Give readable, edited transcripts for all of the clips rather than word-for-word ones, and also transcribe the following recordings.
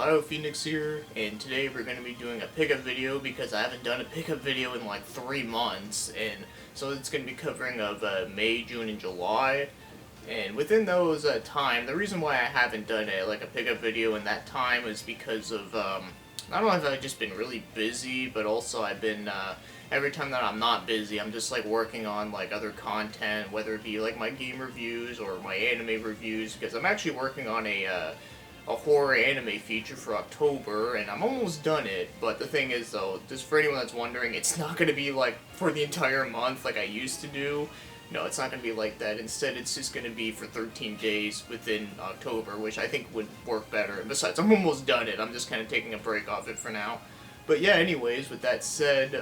Auto Phoenix here, and today we're going to be doing a pickup video because I haven't done a pickup video in like 3 months, and so it's going to be covering of May, June, and July. And within those time, the reason why I haven't done a pickup video in that time is because of I don't know if I've just been really busy, but also I've been every time that I'm not busy, I'm just like working on like other content, whether it be like my game reviews or my anime reviews, because I'm actually working on a horror anime feature for October, and I'm almost done it, but the thing is though, just for anyone that's wondering, it's not going to be like for the entire month like I used to do. No, it's not going to be like that. Instead, it's just going to be for 13 days within October, which I think would work better. And besides, I'm almost done it. I'm just kind of taking a break off it for now. But yeah, anyways, with that said,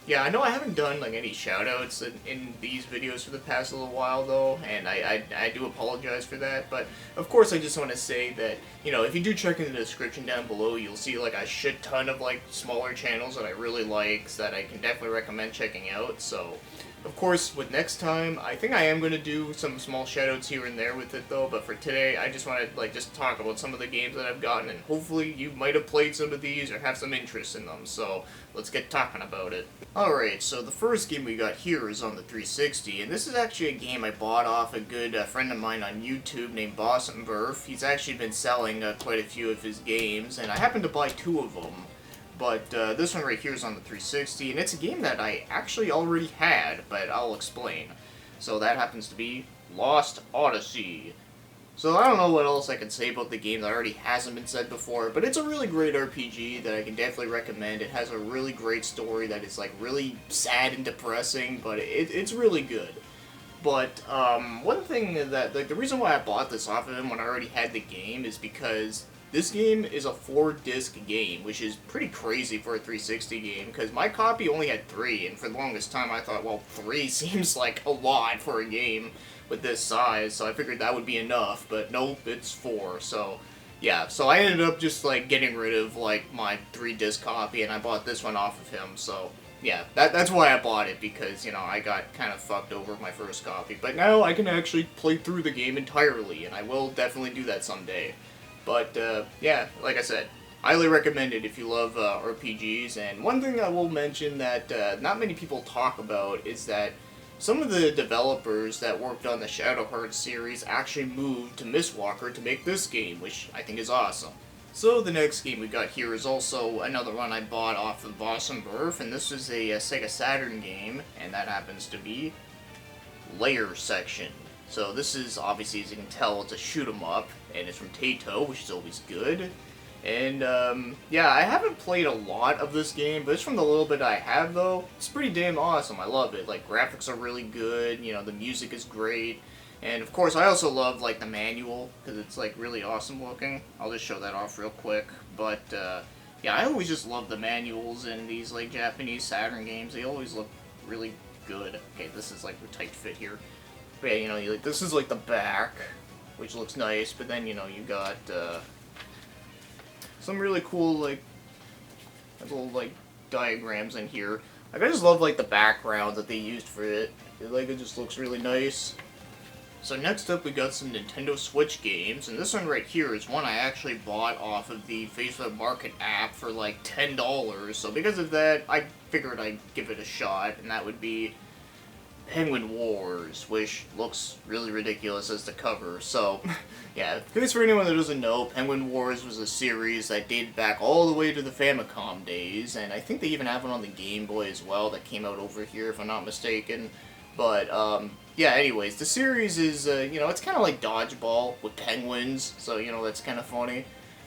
yeah, I know I haven't done like any shoutouts in these videos for the past little while though, and I do apologize for that. But of course, I just want to say that, you know, if you do check in the description down below, you'll see like a shit ton of like smaller channels that I really like, that I can definitely recommend checking out. So, of course, with next time, I think I am going to do some small shoutouts here and there with it though, but for today, I just want to like just talk about some of the games that I've gotten, and hopefully you might have played some of these or have some interest in them, so let's get talking about it. Alright, so the first game we got here is on the 360, and this is actually a game I bought off a good friend of mine on YouTube named Boss and Burf. He's actually been selling quite a few of his games, and I happened to buy 2 of them. But this one right here is on the 360, and it's a game that I actually already had, but I'll explain. So that happens to be Lost Odyssey. So I don't know what else I can say about the game that already hasn't been said before, but it's a really great RPG that I can definitely recommend. It has a really great story that is like really sad and depressing, but it's really good. But one thing that, like, the reason why I bought this off of him when I already had the game is because this game is a 4-disc game, which is pretty crazy for a 360 game, because my copy only had 3, and for the longest time I thought, well, 3 seems like a lot for a game with this size, so I figured that would be enough, but nope, it's 4, so yeah, so I ended up just, like, getting rid of, like, my 3-disc copy, and I bought this one off of him, so yeah, that's why I bought it, because, you know, I got kind of fucked over with my first copy, but now I can actually play through the game entirely, and I will definitely do that someday. But, yeah, like I said, highly recommend it if you love RPGs. And one thing I will mention that not many people talk about is that some of the developers that worked on the Shadow Hearts series actually moved to Mistwalker to make this game, which I think is awesome. So the next game we got here is also another one I bought off of Boss and Burf, and this is a Sega Saturn game, and that happens to be Layer Section. So this is, obviously, as you can tell, it's a shoot 'em up, and it's from Taito, which is always good. And, yeah, I haven't played a lot of this game, but it's from the little bit I have, though. It's pretty damn awesome. I love it. Like, graphics are really good, you know, the music is great. And, of course, I also love, like, the manual, because it's, like, really awesome looking. I'll just show that off real quick. But, yeah, I always just love the manuals in these, like, Japanese Saturn games. They always look really good. Okay, this is, like, the tight fit here. But yeah, you know, like, this is like the back, which looks nice, but then, you know, you got some really cool, like, little, like, diagrams in here. Like, I just love, like, the background that they used for it. Like, it just looks really nice. So next up, we got some Nintendo Switch games, and this one right here is one I actually bought off of the Facebook Market app for, like, $10. So because of that, I figured I'd give it a shot, and that would be Penguin Wars, which looks really ridiculous as the cover. So, yeah, because for anyone that doesn't know, Penguin Wars was a series that dated back all the way to the Famicom days, and I think they even have one on the Game Boy as well that came out over here, if I'm not mistaken. But, yeah, anyways, the series is, you know, it's kind of like Dodgeball with penguins, so, you know, that's kind of funny.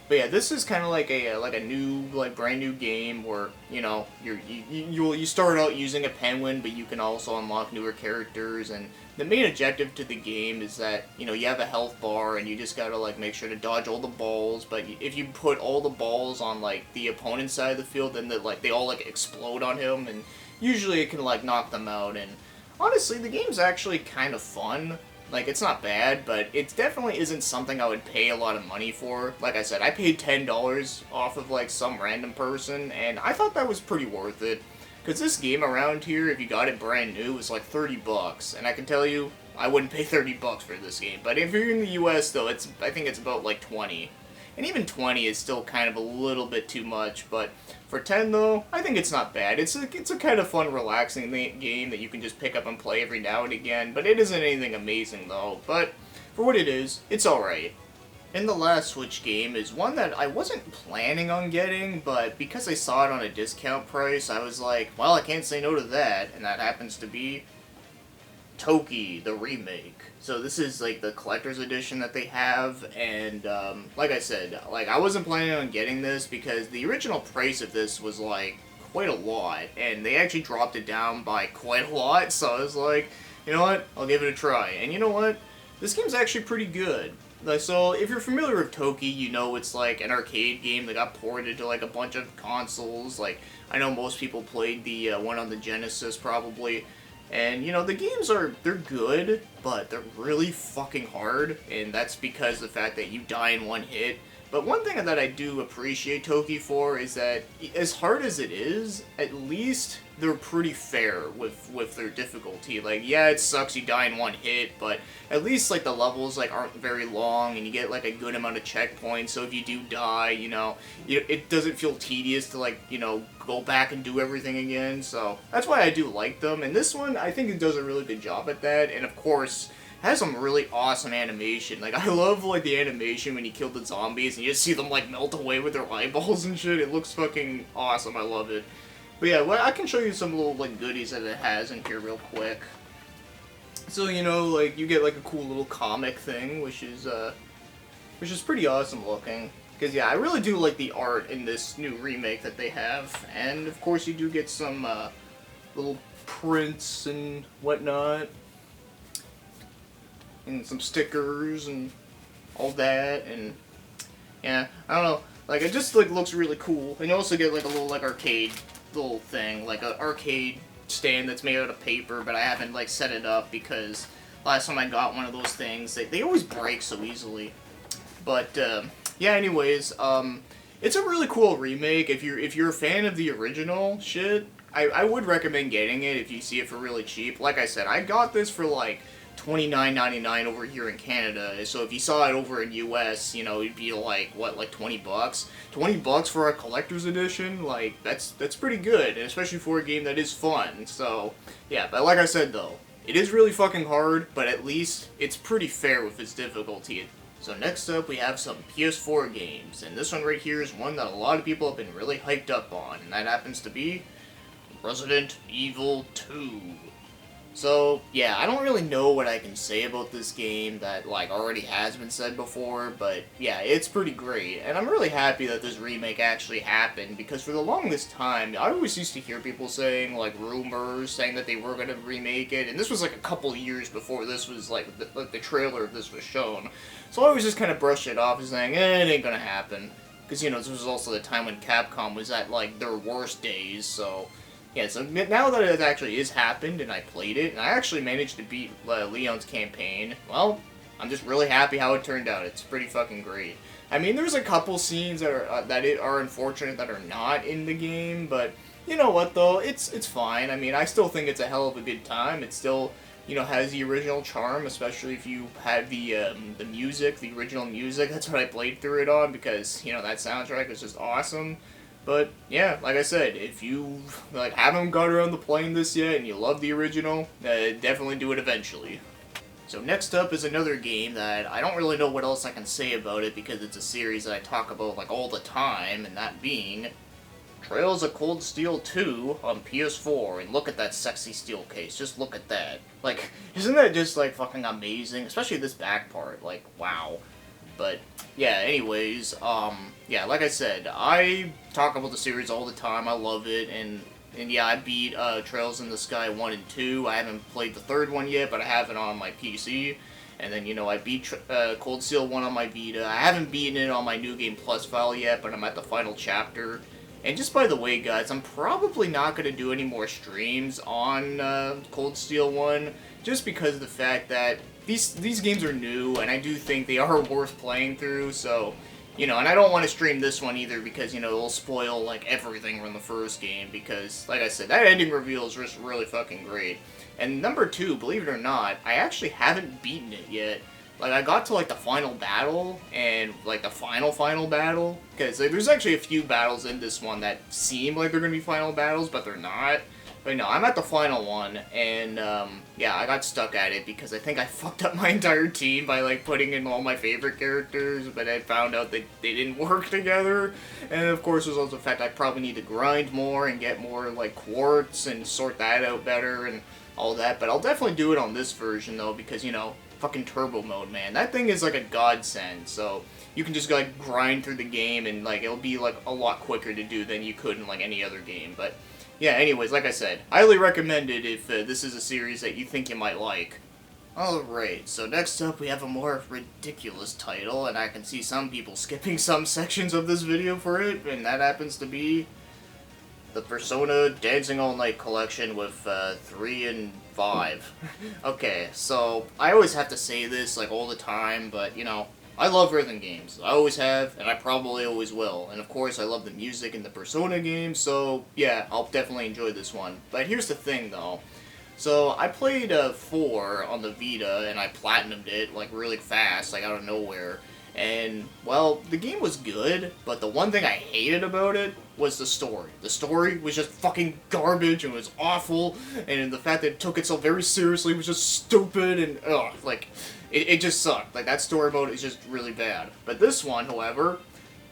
But yeah, this is kind of like a new, like, brand new game where, you know, you start out using a penguin, but you can also unlock newer characters, and the main objective to the game is that, you know, you have a health bar, and you just gotta, like, make sure to dodge all the balls, but if you put all the balls on, like, the opponent's side of the field, then, they all, like, explode on him, and usually it can, like, knock them out, and honestly, the game's actually kind of fun. Like, it's not bad, but it definitely isn't something I would pay a lot of money for. Like I said, I paid $10 off of, like, some random person, and I thought that was pretty worth it. Because this game around here, if you got it brand new, was like $30, and I can tell you, I wouldn't pay $30 for this game. But if you're in the US, though, I think it's about, like, 20. and even 20 is still kind of a little bit too much, but for 10 though, I think it's not bad. It's a kind of fun, relaxing game that you can just pick up and play every now and again, but it isn't anything amazing though, but for what it is, it's alright. And the last Switch game is one that I wasn't planning on getting, but because I saw it on a discount price, I was like, well, I can't say no to that, and that happens to be Toki, the remake. So this is like the collector's edition that they have, and like I said, like I wasn't planning on getting this because the original price of this was like quite a lot, and they actually dropped it down by quite a lot, so I was like, you know what, I'll give it a try. And you know what, this game's actually pretty good. Like, so if you're familiar with Toki, you know it's like an arcade game that got ported to like a bunch of consoles. Like, I know most people played the one on the Genesis probably. And, you know, the games they're good, but they're really fucking hard, and that's because of the fact that you die in one hit. But one thing that I do appreciate Toki for is that, as hard as it is, at least they're pretty fair with their difficulty. Like, yeah, it sucks you die in one hit, but at least, like, the levels, like, aren't very long, and you get, like, a good amount of checkpoints, so if you do die, you know, it doesn't feel tedious to, like, you know, go back and do everything again, so that's why I do like them. And this one, I think it does a really good job at that, and of course, has some really awesome animation. Like, I love, like, the animation when you kill the zombies and you just see them, like, melt away with their eyeballs and shit. It looks fucking awesome. I love it. But yeah, well, I can show you some little, like, goodies that it has in here real quick. So, you know, like, you get, like, a cool little comic thing, which is pretty awesome looking. Because, yeah, I really do like the art in this new remake that they have. And, of course, you do get some, little prints and whatnot. And some stickers and all that, and yeah, I don't know, like, it just, like, looks really cool. And you also get, like, a little, like, arcade little thing, like, an arcade stand that's made out of paper, but I haven't, like, set it up because last time I got one of those things, they always break so easily. But, yeah, anyways, it's a really cool remake. If you're a fan of the original shit, I would recommend getting it if you see it for really cheap. Like I said, I got this for, like, $29.99 over here in Canada, so if you saw it over in US, you know, it'd be like, what, like 20 bucks? 20 bucks for a collector's edition? Like, that's pretty good, and especially for a game that is fun, so, yeah, but like I said, though, it is really fucking hard, but at least it's pretty fair with its difficulty. So next up, we have some PS4 games, and this one right here is one that a lot of people have been really hyped up on, and that happens to be Resident Evil 2. So, yeah, I don't really know what I can say about this game that, like, already has been said before, but, yeah, it's pretty great. And I'm really happy that this remake actually happened, because for the longest time, I always used to hear people saying, like, rumors, saying that they were going to remake it, and this was, like, a couple years before this was, like, the trailer of this was shown. So I always just kind of brushed it off as saying, it ain't gonna happen. Because, you know, this was also the time when Capcom was at, like, their worst days, so... Yeah, so now that it actually is happened, and I played it, and I actually managed to beat Leon's campaign, well, I'm just really happy how it turned out. It's pretty fucking great. I mean, there's a couple scenes that are unfortunate that are not in the game, but you know what, though? It's fine. I mean, I still think it's a hell of a good time. It still, you know, has the original charm, especially if you have the music, the original music. That's what I played through it on, because, you know, that soundtrack is just awesome. But, yeah, like I said, if you, like, haven't got around to playing this yet and you love the original, definitely do it eventually. So next up is another game that I don't really know what else I can say about it because it's a series that I talk about, like, all the time, and that being Trails of Cold Steel 2 on PS4, and look at that sexy steel case, just look at that. Like, isn't that just, like, fucking amazing? Especially this back part, like, wow. But, yeah, anyways, yeah, like I said, I talk about the series all the time, I love it, and yeah, I beat Trails in the Sky 1 and 2, I haven't played the third one yet, but I have it on my PC, and then, you know, I beat Cold Steel 1 on my Vita, I haven't beaten it on my New Game Plus file yet, but I'm at the final chapter, and just by the way, guys, I'm probably not going to do any more streams on Cold Steel 1, just because of the fact that these games are new, and I do think they are worth playing through, so, you know, and I don't want to stream this one either because, you know, it'll spoil, like, everything from the first game, because, like I said, that ending reveal is just really fucking great. And number 2, believe it or not, I actually haven't beaten it yet, Like, I got to, like, the final battle, and, like, the final battle, because like, there's actually a few battles in this one that seem like they're gonna be final battles, but they're not. But no, I'm at the final one, and, yeah, I got stuck at it because I think I fucked up my entire team by, like, putting in all my favorite characters, but I found out that they didn't work together, and of course there's also the fact I probably need to grind more and get more, like, quartz and sort that out better and all that, but I'll definitely do it on this version, though, because, you know, fucking turbo mode, man. That thing is like a godsend, so you can just like grind through the game and like it'll be like a lot quicker to do than you could in like any other game. But yeah, anyways, like I said, highly recommend it if this is a series that you think you might like. Alright, so next up we have a more ridiculous title, and I can see some people skipping some sections of this video for it, and that happens to be the Persona Dancing All Night collection with 3 and 5. Okay, so I always have to say this like all the time, but you know, I love rhythm games. I always have, and I probably always will. And of course, I love the music in the Persona games, so yeah, I'll definitely enjoy this one. But here's the thing though. So I played 4 on the Vita, and I platinumed it like really fast, like out of nowhere. And, well, the game was good, but the one thing I hated about it was the story. The story was just fucking garbage, and it was awful, and the fact that it took itself very seriously was just stupid, and, ugh, like, it just sucked. Like, that story mode is just really bad. But this one, however,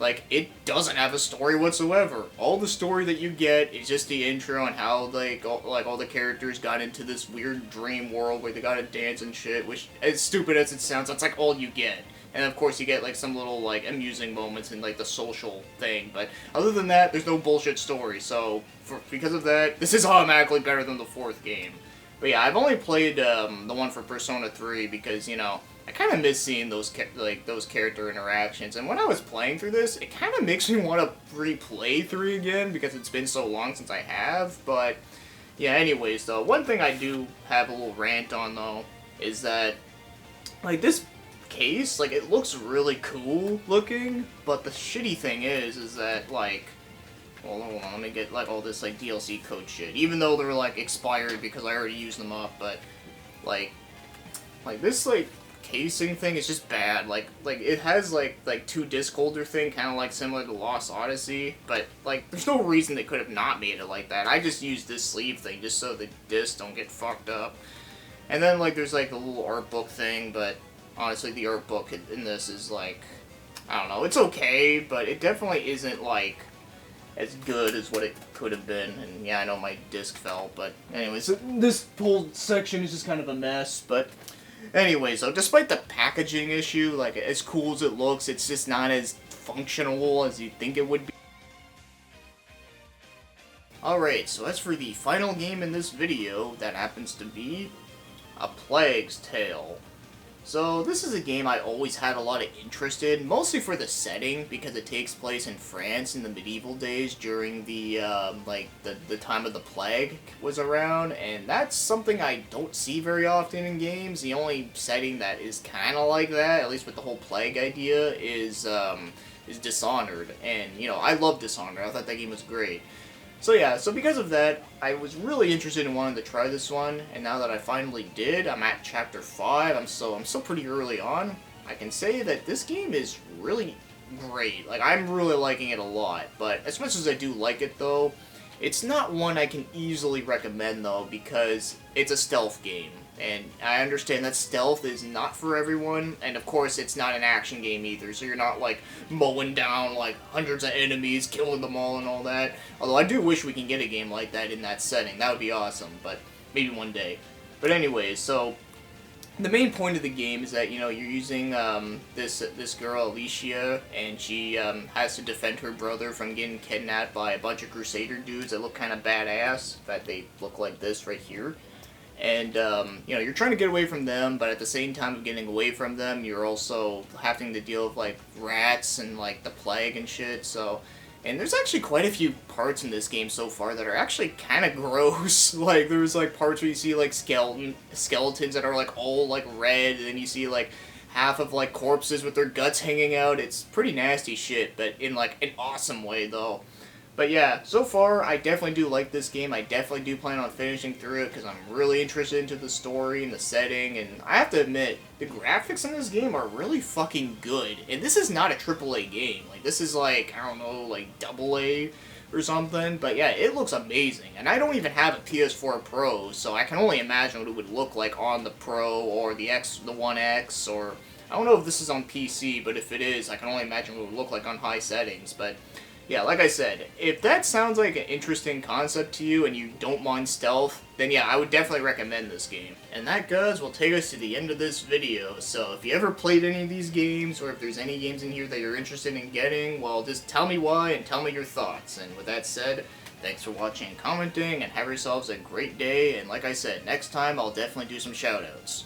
like, it doesn't have a story whatsoever. All the story that you get is just the intro and how, like, all the characters got into this weird dream world where they gotta dance and shit, which, as stupid as it sounds, that's, like, all you get. And of course you get like some little like amusing moments in like the social thing, but other than that, there's no bullshit story. So because of that, this is automatically better than the 4th game. But yeah, I've only played the one for Persona 3 because you know I kind of miss seeing those those character interactions. And when I was playing through this, it kind of makes me want to replay 3 again because it's been so long since I have. But yeah, anyways though, one thing I do have a little rant on though is that like this case, like, it looks really cool looking, but the shitty thing is that, like, well, hold on, let me get, like, all this, like, DLC code shit, even though they're, like, expired because I already used them up, but, like, this, like, casing thing is just bad, like, it has, like, 2 disc holder thing, kind of, like, similar to Lost Odyssey, but, like, there's no reason they could have not made it like that. I just used this sleeve thing just so the discs don't get fucked up, and then, like, there's, like, the little art book thing, but honestly, the art book in this is, like, I don't know, it's okay, but it definitely isn't, like, as good as what it could have been, and yeah, I know my disc fell, but anyways, this whole section is just kind of a mess, but anyways, so despite the packaging issue, like, as cool as it looks, it's just not as functional as you'd think it would be. Alright, so as for the final game in this video, that happens to be A Plague's Tale. So this is a game I always had a lot of interest in, mostly for the setting, because it takes place in France in the medieval days during the, the time of the plague was around, and that's something I don't see very often in games. The only setting that is kind of like that, at least with the whole plague idea, is Dishonored, and, you know, I love Dishonored. I thought that game was great. So yeah, so because of that, I was really interested in wanting to try this one, and now that I finally did, I'm at chapter 5, I'm still pretty early on. I can say that this game is really great. Like, I'm really liking it a lot, but as much as I do like it though, it's not one I can easily recommend though, because it's a stealth game. And I understand that stealth is not for everyone, and of course it's not an action game either, so you're not like mowing down like hundreds of enemies, killing them all and all that. Although I do wish we can get a game like that in that setting, that would be awesome, but maybe one day. But anyways, so the main point of the game is that, you know, you're using this girl, Alicia, and she has to defend her brother from getting kidnapped by a bunch of Crusader dudes that look kind of badass. In fact, they look like this right here. And, you know, you're trying to get away from them, but at the same time of getting away from them, you're also having to deal with, like, rats and, like, the plague and shit, so. And there's actually quite a few parts in this game so far that are actually kind of gross. Like, there's, like, parts where you see, like, skeletons that are, like, all, like, red, and then you see, like, half of, like, corpses with their guts hanging out. It's pretty nasty shit, but in, like, an awesome way, though. But yeah, so far I definitely do like this game. I definitely do plan on finishing through it because I'm really interested into the story and the setting, and I have to admit, the graphics in this game are really fucking good. And this is not a AAA game. Like, this is like, I don't know, like AA or something. But yeah, it looks amazing. And I don't even have a PS4 Pro, so I can only imagine what it would look like on the Pro or the One X, or I don't know if this is on PC, but if it is, I can only imagine what it would look like on high settings. But yeah, like I said, if that sounds like an interesting concept to you and you don't mind stealth, then yeah, I would definitely recommend this game. And that, guys, will take us to the end of this video. So if you ever played any of these games, or if there's any games in here that you're interested in getting, well, just tell me why and tell me your thoughts. And with that said, thanks for watching and commenting, and have yourselves a great day. And like I said, next time I'll definitely do some shoutouts.